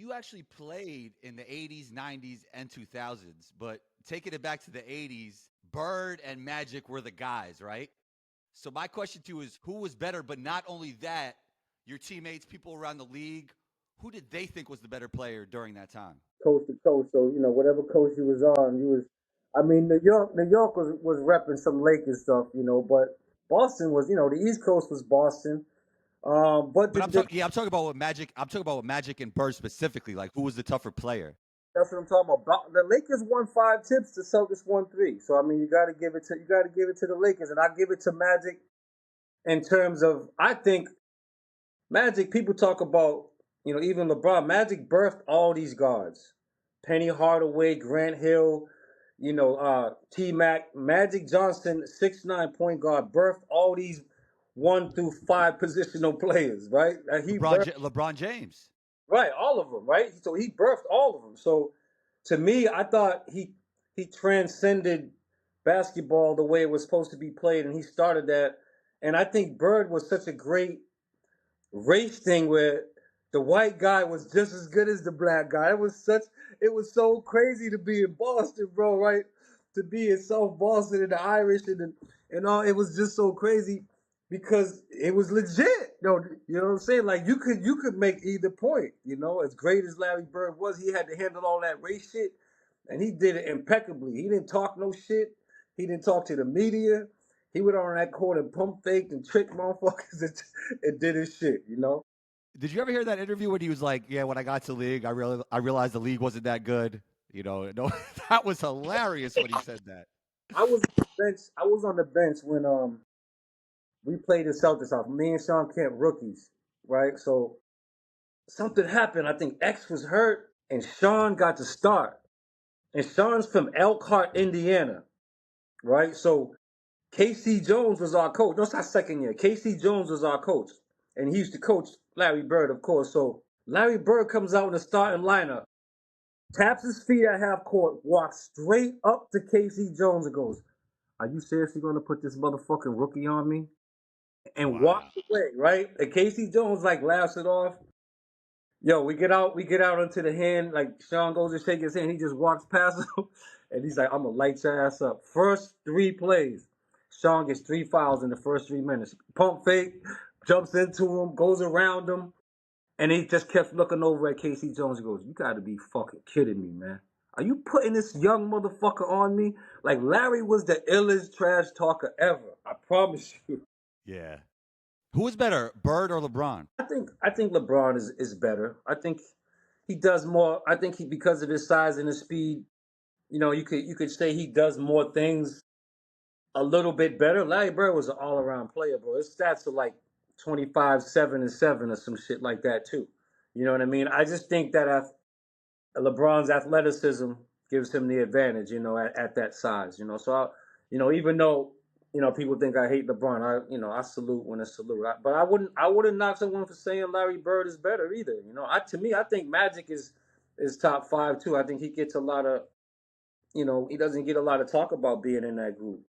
you actually played in the 80s, 90s, and 2000s, but taking it back to the 80s, Bird and Magic were the guys, right? So my question to you is who was better, but not only that, your teammates, people around the league, who did they think was the better player during that time? Coast to coast. So whatever coast you was on, you was. I mean, New York was repping some Lakers stuff, but Boston was, the East Coast was Boston. But But I'm talking about what Magic. I'm talking about what Magic and Bird specifically. Like, who was the tougher player? that's what I'm talking about. The Lakers won 5 tips, the Celtics won 3. So I mean, you got to give it to the Lakers, and I give it to Magic in terms of I think Magic. People talk about even LeBron. Magic birthed all these guards: Penny Hardaway, Grant Hill, T Mac, Magic Johnson, 6'9" point guard, birthed all these 1 through 5 positional players, right? And he birthed LeBron James. right all of them, right? So he birthed all of them. So to me, I thought he transcended basketball the way it was supposed to be played, and he started that. And I think Bird was such a great race thing where the white guy was just as good as the black guy. It was so crazy to be in Boston, bro, right? To be in South Boston and the Irish and all, it was just so crazy because it was legit. You know what I'm saying? Like you could make either point, as great as Larry Bird was, he had to handle all that race shit and he did it impeccably. He didn't talk no shit. He didn't talk to the media. He went on that court and pump faked and tricked motherfuckers and did his shit. Did you ever hear that interview when he was like, "Yeah, when I got to the league, I realized the league wasn't that good." No, that was hilarious when he said that. I was on the bench. I was on the bench when we played the Celtics off. Me and Sean Kemp rookies, right? So something happened. I think X was hurt and Sean got to start. And Sean's from Elkhart, Indiana, right? So KC Jones was our coach. No, it's our second year. KC Jones was our coach. And he used to coach Larry Bird, of course. So Larry Bird comes out in the starting lineup, taps his feet at half court, walks straight up to KC Jones and goes, "Are you seriously going to put this motherfucking rookie on me?" And Wow. walks away, right? And Casey Jones like laughs it off. Yo, we get out into the hand, like Sean goes to shake his hand, he just walks past him, and he's like, "I'm gonna light your ass up." First 3 plays, Sean gets 3 fouls in the first 3 minutes. Pump fake, jumps into him, goes around him, and he just kept looking over at Casey Jones and goes, "You gotta be fucking kidding me, man. Are you putting this young motherfucker on me?" Like Larry was the illest trash talker ever. I promise you. Yeah. Who was better, Bird or LeBron? I think LeBron is better. I think he does more. I think he because of his size and his speed, you could say he does more things a little bit better. Larry Bird was an all around player, bro. His stats are like 25, 7, and 7 or some shit like that too. You know what I mean? I just think that LeBron's athleticism gives him the advantage, at that size, So, even though people think I hate LeBron, I salute when it's salute. But I wouldn't knock someone for saying Larry Bird is better either. To me, I think Magic is top 5 too. I think he gets a lot of, he doesn't get a lot of talk about being in that group.